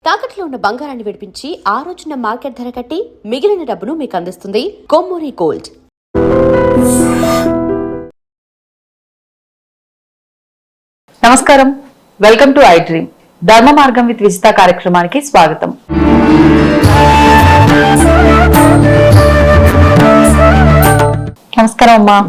తాకట్లో ఉన్న బంగారాన్ని విడిపించి ఆ రోజున మార్కెట్ ధర కట్టి మిగిలిన డబ్బును మీకు అందిస్తుంది కొమ్మూరి గోల్డ్. నమస్కారం, వెల్కమ్ టు ఐ డ్రీమ్. ధర్మ మార్గం విత్ విజిత కార్యక్రమానికి స్వాగతం. నమస్కారం అమ్మా.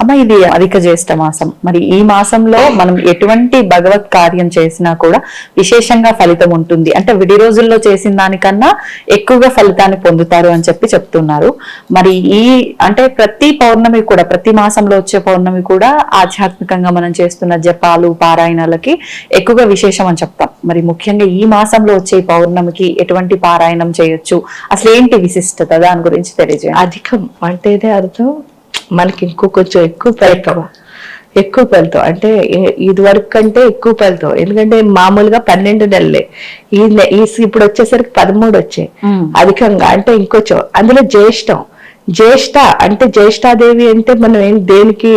అమ్మ, ఇది అధిక జ్యేష్ఠ మాసం. మరి ఈ మాసంలో మనం ఎటువంటి భగవత్ కార్యం చేసినా కూడా విశేషంగా ఫలితం ఉంటుంది, అంటే విడి రోజుల్లో చేసిన దానికన్నా ఎక్కువగా ఫలితాన్ని పొందుతారు అని చెప్తున్నారు. మరి ఈ అంటే ప్రతి పౌర్ణమి కూడా, ప్రతి మాసంలో వచ్చే పౌర్ణమి కూడా ఆధ్యాత్మికంగా మనం చేస్తున్న జపాలు పారాయణాలకి ఎక్కువగా విశేషం అని చెప్తాం. మరి ముఖ్యంగా ఈ మాసంలో వచ్చే పౌర్ణమికి ఎటువంటి పారాయణం చేయొచ్చు, అసలు ఏంటి విశిష్టత, దాని గురించి తెలియజేయండి. అధికం అంటేనే అర్థం మనకి కొంచెం ఎక్కువ ఫలితం అంటే ఇది వరకు కంటే ఎక్కువ ఫలితం. ఎందుకంటే మామూలుగా 12 నెలలే, ఇప్పుడు వచ్చేసరికి 13 వచ్చాయి అధికంగా, అంటే ఇంకొంచెం. అందులో జ్యేష్ఠ అంటే జ్యేష్ఠాదేవి అంటే మనం ఏం దేనికి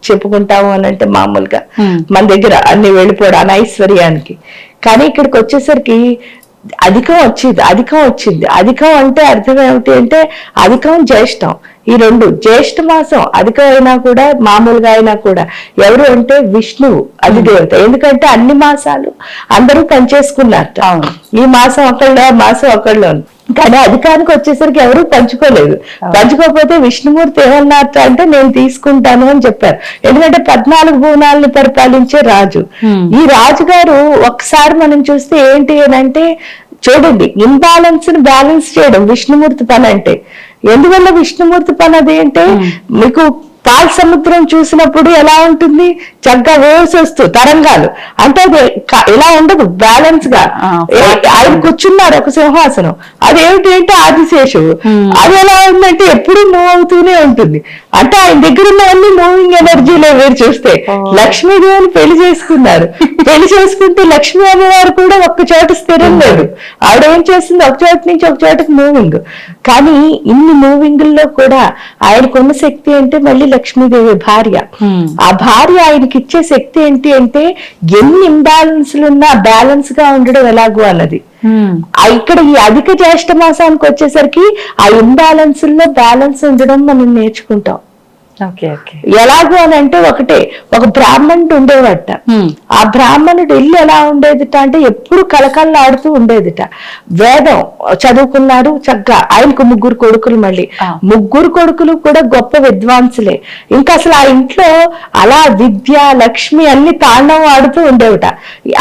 చెప్పుకుంటాము అని అంటే మామూలుగా మన దగ్గర అన్ని వెళ్ళిపోవడం అనైశ్వర్యానికి. కానీ ఇక్కడికి వచ్చేసరికి అధికం వచ్చింది. అధికం అంటే అర్థం ఏమిటి అంటే అధికం జ్యేష్ఠం, ఈ రెండు. జ్యేష్ఠ మాసం అధికం అయినా కూడా మామూలుగా అయినా కూడా ఎవరు అంటే విష్ణువు, అధిదేవత. ఎందుకంటే అన్ని మాసాలు అందరూ పనిచేసుకున్నారట. ఈ మాసం ఒకళ్ళలో కానీ అధికారికి వచ్చేసరికి ఎవరు పంచుకోలేదు. పంచుకోకపోతే విష్ణుమూర్తి ఏమన్నారట అంటే నేను తీసుకుంటాను అని చెప్పారు. ఎందుకంటే 14 భువనాలను పరిపాలించే రాజు. ఈ రాజుగారు ఒకసారి మనం చూస్తే ఏంటి అని అంటే, చూడండి, ఇంబ్యాలెన్స్ ని బ్యాలెన్స్ చేయడం విష్ణుమూర్తి పని అంటే. ఎందువల్ల విష్ణుమూర్తి పని అది అంటే, మీకు పాల సముద్రం చూసినప్పుడు ఎలా ఉంటుంది, చక్కగా వేవ్స్ వస్తూ తరంగాలు, అంటే అది ఇలా ఉండదు, బ్యాలెన్స్ గా. ఆయన కూర్చున్నారు ఒక సింహాసనం, అదేమిటి అంటే ఆదిశేషువు. అది ఎలా ఉందంటే ఎప్పుడు మూవ్ అవుతూనే ఉంటుంది. అంటే ఆయన దగ్గర ఉన్నవన్నీ మూవింగ్ ఎనర్జీలో మీరు చూస్తే. లక్ష్మీదేవిని పెళ్లి చేసుకున్నారు. పెళ్లి చేసుకుంటే లక్ష్మీ అమ్మవారు కూడా ఒక్క చోట స్థిరం లేదు. ఆవిడ ఏం చేస్తుంది, ఒక చోట నుంచి ఒక చోటకి మూవింగ్. కానీ ఇన్ని మూవింగ్ల్లో కూడా ఆయనకున్న శక్తి అంటే మళ్ళీ లక్ష్మీదేవి భార్య. ఆ భార్య ఆయనకి ఇచ్చే శక్తి ఏంటి అంటే ఎన్ని ఇంబ్యాలెన్స్లు ఉన్నా బ్యాలెన్స్ గా ఉండడం ఎలాగో అన్నది. ఇక్కడ ఈ అధిక జ్యేష్ఠ మాసానికి వచ్చేసరికి ఆ ఇంబ్యాలెన్స్ లో బ్యాలెన్స్ ఉండడం మనం నేర్చుకుంటాం. ఎలాగో అని అంటే ఒక బ్రాహ్మణుడు ఉండేవట. ఆ బ్రాహ్మణుడు ఇల్లు ఎలా ఉండేదిట అంటే ఎప్పుడు కలకల్లాడుతూ ఉండేదిట. వేదం చదువుకున్నారు చక్కగా. ఆయనకు 3 కొడుకులు, మళ్ళీ 3 కొడుకులు కూడా గొప్ప విద్వాంసులే. ఇంకా అసలు ఆ ఇంట్లో అలా విద్య లక్ష్మి అన్ని తాండవం ఆడుతూ ఉండేవిట.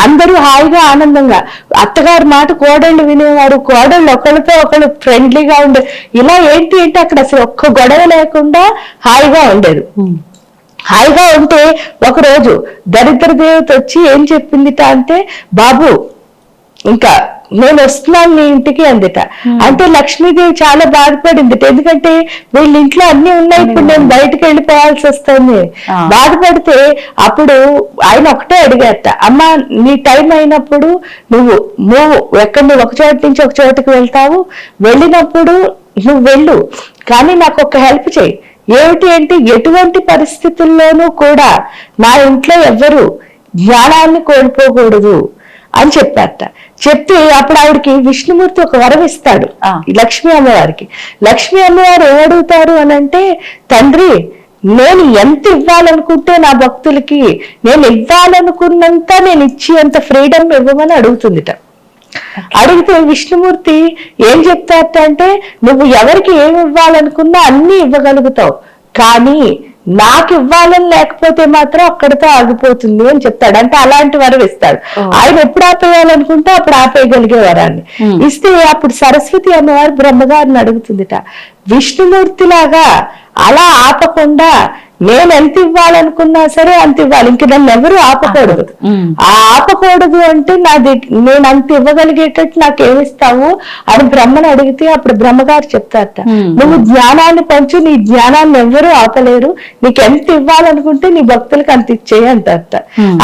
అందరూ హాయిగా ఆనందంగా, అత్తగారి మాట కోడళ్ళు వినేవారు. కోడళ్ళు ఒకరితో ఒకరు ఫ్రెండ్లీగా ఉండే. ఇలా ఏంటి అంటే అక్కడ అసలు ఒక్క గొడవ లేకుండా హాయిగా ఉండేది. హాయిగా ఉంటే ఒకరోజు దరిద్ర దేవత వచ్చి ఏం చెప్పిందిట అంటే, బాబు ఇంకా నేను వస్తున్నాను నీ ఇంటికి అందిట. అంటే లక్ష్మీదేవి చాలా బాధపడింది. ఎందుకంటే వీళ్ళ ఇంట్లో అన్ని ఉన్నాయి, ఇప్పుడు నేను బయటకు వెళ్ళిపోవాల్సి వస్తుంది బాధపడితే, అప్పుడు ఆయన ఒకటే అడిగారట, అమ్మ నీ టైం అయినప్పుడు నువ్వు ఎక్కడ నువ్వు ఒక చోట నుంచి ఒక చోటకి వెళ్తావు, వెళ్ళినప్పుడు నువ్వు వెళ్ళు, కానీ నాకు ఒక హెల్ప్ చేయి. ఏమిటి అంటే ఎటువంటి పరిస్థితుల్లోనూ కూడా నా ఇంట్లో ఎవ్వరు జ్ఞానాన్ని కోల్పోకూడదు అని చెప్పారట. చెప్తే అప్పుడు ఆవిడకి విష్ణుమూర్తి ఒక వరం ఇస్తాడు లక్ష్మీ అమ్మవారికి. లక్ష్మీ అమ్మవారు ఏమడుగుతారు అని అంటే, తండ్రి నేను ఎంత ఇవ్వాలనుకుంటే నా భక్తులకి నేను ఇవ్వాలనుకున్నంత నేను ఇచ్చి అంత ఫ్రీడమ్ ఇవ్వమని అడుగుతుందిట. అడిగితే విష్ణుమూర్తి ఏం చెప్తారట అంటే, నువ్వు ఎవరికి ఏమి ఇవ్వాలనుకున్నా అన్ని ఇవ్వగలుగుతావు, కానీ నాకు ఇవ్వాలని లేకపోతే మాత్రం అక్కడితో ఆగిపోతుంది అని చెప్తాడు. అంటే అలాంటి వరం ఇస్తాడు. ఆయన ఎప్పుడు ఆపేయాలనుకుంటే అప్పుడు ఆపేయగలిగే వరాన్ని ఇస్తే, అప్పుడు సరస్వతి అమ్మవారు బ్రహ్మగారిని అడుగుతుందిట, విష్ణుమూర్తి లాగా అలా ఆపకుండా నేను ఎంత ఇవ్వాలనుకున్నా సరే అంత ఇవ్వాలి, ఇంక నన్ను ఎవరు ఆపకూడదు. ఆపకూడదు అంటే నేను అంత ఇవ్వగలిగేటట్టు నాకేమిస్తావు అని బ్రహ్మను అడిగితే, అప్పుడు బ్రహ్మగారు చెప్తారట, నువ్వు జ్ఞానాన్ని పంచు, నీ జ్ఞానాన్ని ఎవరు ఆపలేరు, నీకు ఎంత ఇవ్వాలనుకుంటే నీ భక్తులకు అంత ఇచ్చేయి అంటారట.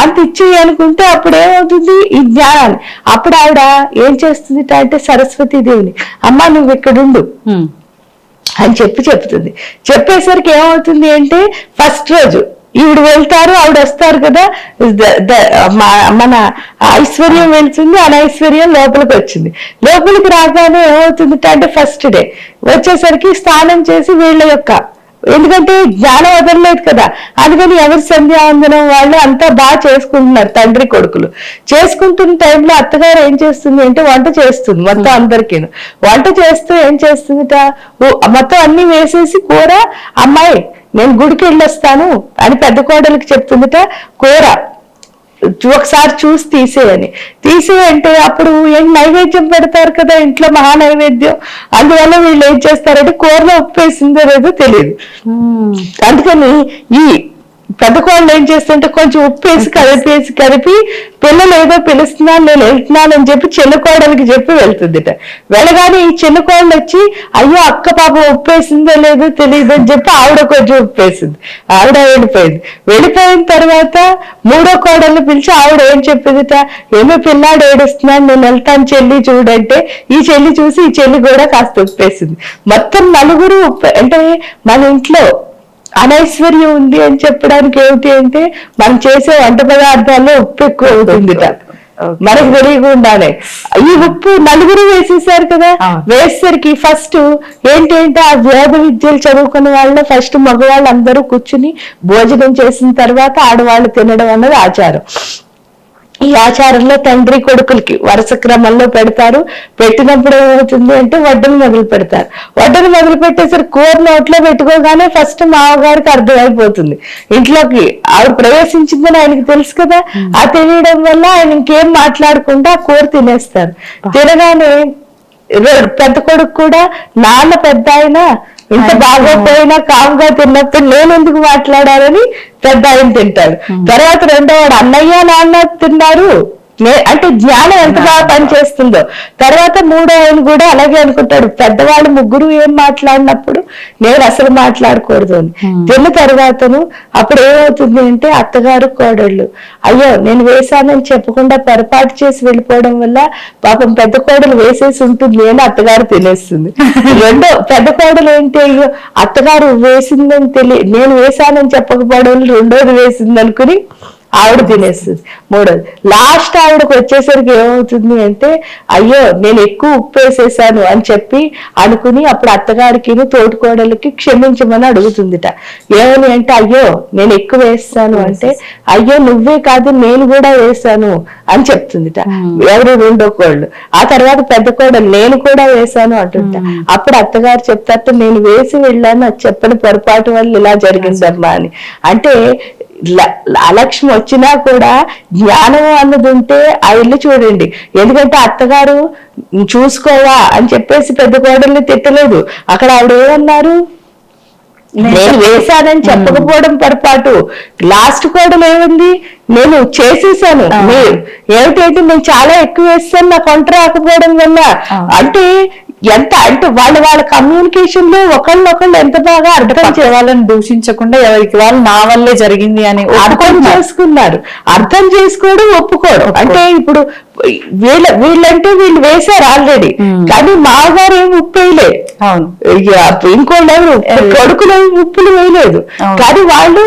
అంత ఇచ్చేయి అనుకుంటే అప్పుడు ఏమవుతుంది, ఈ జ్ఞానాన్ని. అప్పుడు ఆవిడ ఏం చేస్తుంది అంటే సరస్వతీదేవిని, అమ్మ నువ్వు ఇక్కడుండు అని చెప్తుంది. చెప్పేసరికి ఏమవుతుంది అంటే, ఫస్ట్ రోజు ఈవిడ వెళ్తారు, ఆవిడ వస్తారు కదా, మన ఐశ్వర్యం వెళ్తుంది, అనైశ్వర్యం లోపలికి వచ్చింది. లోపలికి రాగానే ఏమవుతుంది అంటే ఫస్ట్ డే వచ్చేసరికి స్నానం చేసి వీళ్ళ యొక్క, ఎందుకంటే జ్ఞానం వదలలేదు కదా, అందుకని ఎవరి సంధ్యావందనం వాళ్ళు అంతా బాగా చేసుకుంటున్నారు. తండ్రి కొడుకులు చేసుకుంటున్న టైంలో అత్తగారు ఏం చేస్తుంది అంటే వంట చేస్తుంది మొత్తం అందరికీ. వంట చేస్తూ ఏం చేస్తుందిట, మొత్తం అన్ని వేసేసి కూర, అమ్మాయి నేను గుడికి వెళ్ళొస్తాను అని పెద్ద కోడలికి చెప్తుందిట. కూర ఒకసారి చూసి తీసేయంటే అప్పుడు ఏం నైవేద్యం పెడతారు కదా ఇంట్లో, మహా నైవేద్యం. అందువల్ల వీళ్ళు ఏం చేస్తారంటే కూరలో ఉప్పు వేసిందో లేదో తెలియదు. అందుకని ఈ పెద్ద కోళ్ళు ఏం చేస్తుంటే కొంచెం ఉప్పు వేసి కలిపి పిల్లలు ఏదో పిలుస్తున్నాను నేను వెళ్తున్నాను అని చెప్పి చిన్న కోడలికి చెప్పి వెళ్తుందిట. వెళ్ళగానే ఈ చిన్న కోళ్ళు వచ్చి అయ్యో అక్క పాప ఉప్పు వేసిందో లేదో తెలియదు అని చెప్పి ఆవిడ కొంచెం ఉప్పు వేసింది, ఆవిడ వెళ్ళిపోయింది. వెళ్ళిపోయిన తర్వాత మూడో కోడల్ని పిలిచి ఆవిడ ఏం చెప్పిందిట, ఏమో పిల్లాడు ఏడుస్తున్నాడు నేను వెళ్తాను చెల్లి చూడంటే ఈ చెల్లి చూసి ఈ చెల్లి కూడా కాస్త ఉప్పు వేసింది. మొత్తం నలుగురు ఉప్పు. అంటే మన ఇంట్లో అనైశ్వర్యం ఉంది అని చెప్పడానికి ఏమిటి అంటే మనం చేసే వంట పదార్థాల్లో ఉప్పు ఎక్కువ అవుతుందిట, మనకు తెలియకుండానే. ఈ ఉప్పు నలుగురు వేసేసారు కదా, వేసేసరికి ఫస్ట్ ఏంటంటే ఆ వేద విద్యలు చదువుకున్న వాళ్ళు ఫస్ట్ మగవాళ్ళు అందరూ కూర్చుని భోజనం చేసిన తర్వాత ఆడవాళ్ళు తినడం అన్నది ఆచారం. ఈ ఆచారంలో తండ్రి కొడుకులకి వరుస క్రమంలో పెడతారు. పెట్టినప్పుడు ఏమవుతుంది అంటే వడ్డను మొదలు పెడతారు. వడ్డను మొదలు పెట్టేసరికి కూర నోట్లో పెట్టుకోగానే ఫస్ట్ మామగారికి అర్థమైపోతుంది ఇంట్లోకి ఆవిడ ప్రవేశించిందని ఆయనకి తెలుసు కదా. ఆ తెలియడం వల్ల ఆయన ఇంకేం మాట్లాడకుండా కూర తినేస్తారు. తినగానే పెద్ద కొడుకు కూడా నాన్న పెద్ద ఆయన ఇంత బాగోపోయినా కామ్గా తిన్నప్పుడు నేను ఎందుకు మాట్లాడాలని పెద్ద ఆయన తింటాడు. తర్వాత రెండోవాడు అన్నయ్య నాన్న తిన్నారు, అంటే జ్ఞానం ఎంత బాగా పనిచేస్తుందో. తర్వాత మూడో ఆయన కూడా అలాగే అనుకుంటాడు, పెద్దవాళ్ళు ముగ్గురు ఏం మాట్లాడినప్పుడు నేను అసలు మాట్లాడకూడదు అని. తిన్న తర్వాతను అప్పుడు ఏమవుతుంది అంటే అత్తగారు కోడళ్ళు అయ్యో నేను వేశానని చెప్పకుండా పొరపాటు చేసి వెళ్ళిపోవడం వల్ల పాపం పెద్ద కోడలు వేసేసి ఉంటుంది అని అత్తగారు తినేస్తుంది. రెండో పెద్ద కోడలు ఏంటి, అయ్యో అత్తగారు వేసిందని నేను వేశానని చెప్పకపోవడం రెండోది వేసింది అనుకుని ఆవిడ తినేస్తుంది. మూడోది లాస్ట్ ఆవిడకు వచ్చేసరికి ఏమవుతుంది అంటే అయ్యో నేను ఎక్కువ ఉప్పు వేసేసాను అని చెప్పి అనుకుని అప్పుడు అత్తగారికి తోటికోడలకి క్షమించమని అడుగుతుందిట. ఏమని అంటే అయ్యో నేను ఎక్కువ వేస్తాను అంటే అయ్యో నువ్వే కాదు నేను కూడా వేసాను అని చెప్తుందిట ఎవరు రెండో కోళ్ళు. ఆ తర్వాత పెద్ద కోడలు నేను కూడా వేసాను అంటుంటా. అప్పుడు అత్తగారు చెప్తారు నేను వేసి వెళ్ళాను, అది చెప్పని పొరపాటు వల్ల ఇలా జరిగిందమ్మా అని. అంటే అలక్ష్మి వచ్చినా కూడా జ్ఞానం అన్నది ఉంటే ఆ ఇల్లు చూడండి. ఎందుకంటే అత్తగారు చూసుకోవా అని చెప్పేసి పెద్ద కోడల్ని తిట్టలేదు. అక్కడ ఆవిడ ఏమన్నారు, నేను వేశానని చెప్పకపోవడం పొరపాటు. లాస్ట్ కోడలు ఏముంది, నేను చేసేసాను, ఏమిటంటే నేను చాలా ఎక్కువ వేస్తాను నాకు వంట రాకపోవడం వల్ల. అంటే ఎంత అంటే వాళ్ళ కమ్యూనికేషన్ లో ఒకళ్ళొకళ్ళు ఎంత బాగా అర్థం వాళ్ళని దూషించకుండా ఎవరికి వాళ్ళు నా వల్లే జరిగింది అని అర్థం చేసుకున్నారు. అర్థం చేసుకోవడం ఒప్పుకోవడం. అంటే ఇప్పుడు వీళ్ళంటే వీళ్ళు వేశారు ఆల్రెడీ, కానీ మామగారు ఏమి ఉప్పు వేయలేదు, ఇంకోళ్ళు ఎవరు కొడుకులు ఉప్పులు వేయలేదు. కానీ వాళ్ళు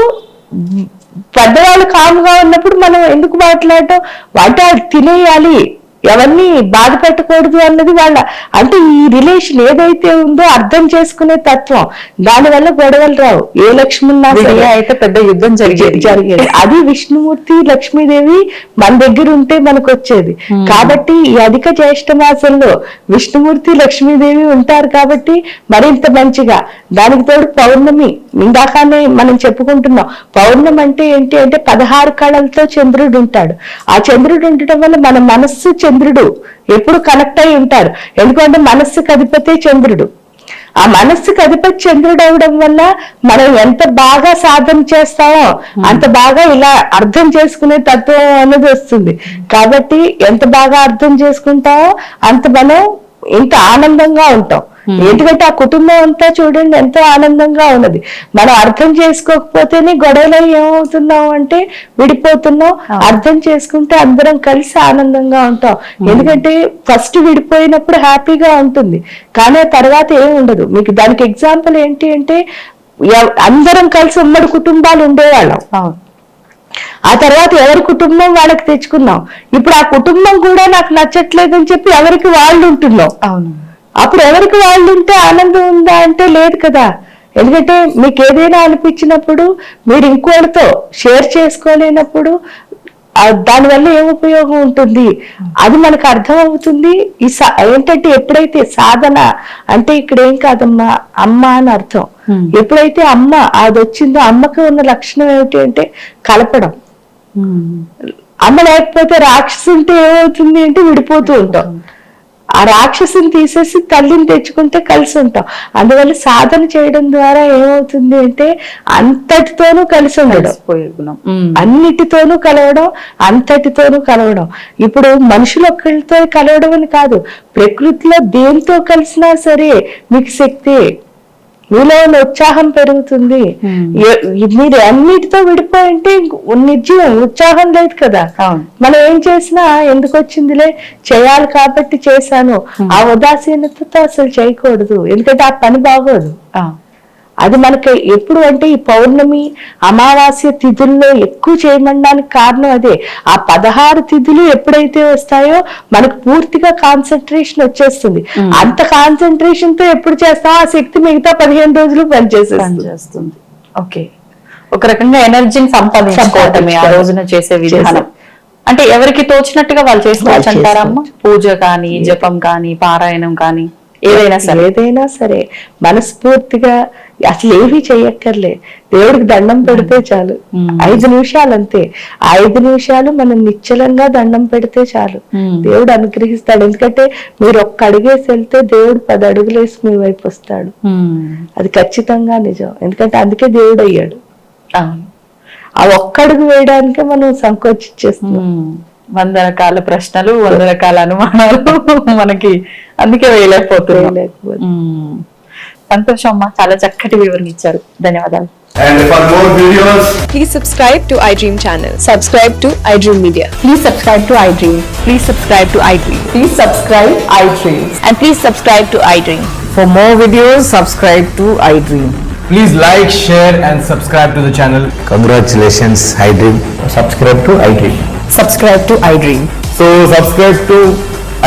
పెద్దవాళ్ళు కాముగా ఉన్నప్పుడు మనం ఎందుకు మాట్లాడటం, వంట తినేయాలి, ఎవరిని బాధ పెట్టకూడదు అన్నది వాళ్ళ, అంటే ఈ రిలేషన్ ఏదైతే ఉందో అర్థం చేసుకునే తత్వం. దానివల్ల గొడవలు రావు. ఏ లక్ష్మణ అయితే పెద్ద యుద్ధం జరిగేది అది విష్ణుమూర్తి లక్ష్మీదేవి మన దగ్గర ఉంటే మనకు వచ్చేది. కాబట్టి ఈ అధిక జ్యేష్ఠ మాసంలో విష్ణుమూర్తి లక్ష్మీదేవి ఉంటారు కాబట్టి మరింత మంచిగా. దానికి తోడు పౌర్ణమి, ఇందాకనే మనం చెప్పుకుంటున్నాం. పౌర్ణమి అంటే ఏంటి అంటే 16 కళలతో చంద్రుడు ఉంటాడు. ఆ చంద్రుడు ఉండటం వల్ల మన మనస్సు చంద్రుడు ఎప్పుడు కనెక్ట్ అయి ఉంటారు. ఎందుకంటే మనస్సుకు అధిపతి చంద్రుడు. ఆ మనస్సుకు అధిపతి చంద్రుడు అవడం వల్ల మనం ఎంత బాగా సాధన చేస్తామో అంత బాగా ఇలా అర్థం చేసుకునే తత్వం అనేది వస్తుంది. కాబట్టి ఎంత బాగా అర్థం చేసుకుంటామో అంత మనం ఇంత ఆనందంగా ఉంటాం. ఎందుకంటే ఆ కుటుంబం అంతా చూడండి ఎంతో ఆనందంగా ఉన్నది. మనం అర్థం చేసుకోకపోతేనే గొడవలు ఏమవుతున్నాం అంటే విడిపోతున్నాం. అర్థం చేసుకుంటే అందరం కలిసి ఆనందంగా ఉంటాం. ఎందుకంటే ఫస్ట్ విడిపోయినప్పుడు హ్యాపీగా ఉంటుంది, కానీ తర్వాత ఏమి ఉండదు. మీకు దానికి ఎగ్జాంపుల్ ఏంటి అంటే అందరం కలిసి ఉమ్మడి కుటుంబాలు ఉండేవాళ్ళం. అవును. ఆ తర్వాత ఎవరి కుటుంబం వాళ్ళకి తెచ్చుకున్నాం. ఇప్పుడు ఆ కుటుంబం కూడా నాకు నచ్చట్లేదని చెప్పి ఎవరికి వాళ్ళు ఉంటున్నాం. అవును. అప్పుడు ఎవరికి వాళ్ళు ఉంటే ఆనందం ఉందా అంటే లేదు కదా. ఎందుకంటే మీకు ఏదైనా అనిపించినప్పుడు మీరు ఇంకోటితో షేర్ చేసుకోలేనప్పుడు దానివల్ల ఏం ఉపయోగం ఉంటుంది, అది మనకు అర్థం అవుతుంది. ఏంటంటే ఎప్పుడైతే సాధన అంటే ఇక్కడ ఏం కాదమ్మా, అమ్మ అని అర్థం. ఎప్పుడైతే అమ్మ అది వచ్చిందో, అమ్మకి ఉన్న లక్షణం ఏమిటి అంటే కలపడం. అమ్మ లేకపోతే రాక్షసు ఉంటే ఏమవుతుంది అంటే విడిపోతూ ఉంటాం. ఆ రాక్షసుని తీసేసి తల్లిని తెచ్చుకుంటే కలిసి ఉంటాం. అందువల్ల సాధన చేయడం ద్వారా ఏమవుతుంది అంటే అంతటితోనూ కలిసి ఉండడం, అన్నిటితోనూ కలవడం, అంతటితోనూ కలవడం. ఇప్పుడు మనుషులు ఒక్కరితో కలవడం అని కాదు, ప్రకృతిలో దేంతో కలిసినా సరే మీకు శక్తి, మీలో ఉన్న ఉత్సాహం పెరుగుతుంది. మీరు అన్నిటితో విడిపోయింటే నిర్జీవం, ఉత్సాహం లేదు కదా. మనం ఏం చేసినా ఎందుకు వచ్చిందిలే, చేయాలి కాబట్టి చేశాను, ఆ ఉదాసీనతతో అసలు చేయకూడదు. ఎందుకంటే ఆ పని బాగోదు. అది మనకి ఎప్పుడు అంటే ఈ పౌర్ణమి అమావాస్య తిథుల్లో ఎక్కువ చేయమనడానికి కారణం అదే. ఆ 16 తిథులు ఎప్పుడైతే వస్తాయో మనకు పూర్తిగా కాన్సన్ట్రేషన్ వచ్చేస్తుంది. అంత కాన్సన్ట్రేషన్ తో ఎప్పుడు చేస్తాం ఆ శక్తి మిగతా 15 రోజులు పనిచేస్తుంది. ఓకే, ఒక రకంగా ఎనర్జీని సంపాదించుకోవటమే ఆ రోజున చేసే విధానం. అంటే ఎవరికి తోచినట్టుగా వాళ్ళు చేసుకోవచ్చు అంటారమ్మా. పూజ కానీ, జపం కానీ, పారాయణం కానీ, ఏదైనా సరే మనస్ఫూర్తిగా అసలు ఏమీ చెయ్యక్కర్లే, దేవుడికి దండం పెడితే చాలు. 5 నిమిషాలు అంతే. 5 నిమిషాలు మనం నిశ్చలంగా దండం పెడితే చాలు, దేవుడు అనుగ్రహిస్తాడు. ఎందుకంటే మీరు ఒక్క అడుగేసి వెళ్తే దేవుడు 10 అడుగులేసి మీ వైపు వస్తాడు. అది ఖచ్చితంగా నిజం. ఎందుకంటే అందుకే దేవుడు అయ్యాడు. ఆ ఒక్క అడుగు వేయడానికే మనం సంకోచించేస్తున్నాం. 100 రకాల ప్రశ్నలు, 100 రకాల అనుమానాలు మనకి, అందుకే వేయలేకపోతున్నాం. సంతోషం అమ్మా, చాలా చక్కటి వివరణ ఇచ్చారు. ధన్యవాదాలు. And for more videos, please subscribe to iDream channel. Subscribe to iDream Media. Please subscribe to iDream. Please subscribe to iDream. Please subscribe iDream. And please subscribe to iDream. For more videos, subscribe to iDream. please like, share and subscribe to the channel. Congratulations, iDream. Subscribe to iDream. Subscribe to iDream. So subscribe to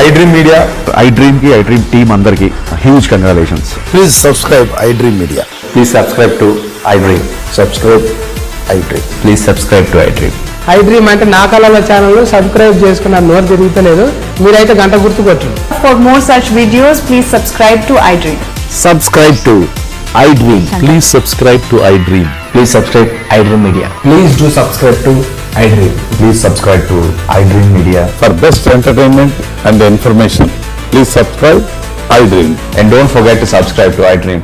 iDream Media. iDream ki iDream team andarki huge congratulations. Please subscribe iDream Media. Please subscribe to iDream. Subscribe iDream. Please subscribe to iDream. iDream అంటే నా కళల channel subscribe చేసుకున్న నోరు తిరుగుతలేదు, మీరైతే గంట గుర్తు కొట్టండి. For more such videos, please subscribe to iDream. Subscribe to iDream. Please subscribe to iDream. Please subscribe iDream Media. Please do subscribe to iDream. Please subscribe to iDream Media. For best entertainment and information, please subscribe iDream. And don't forget to subscribe to iDream.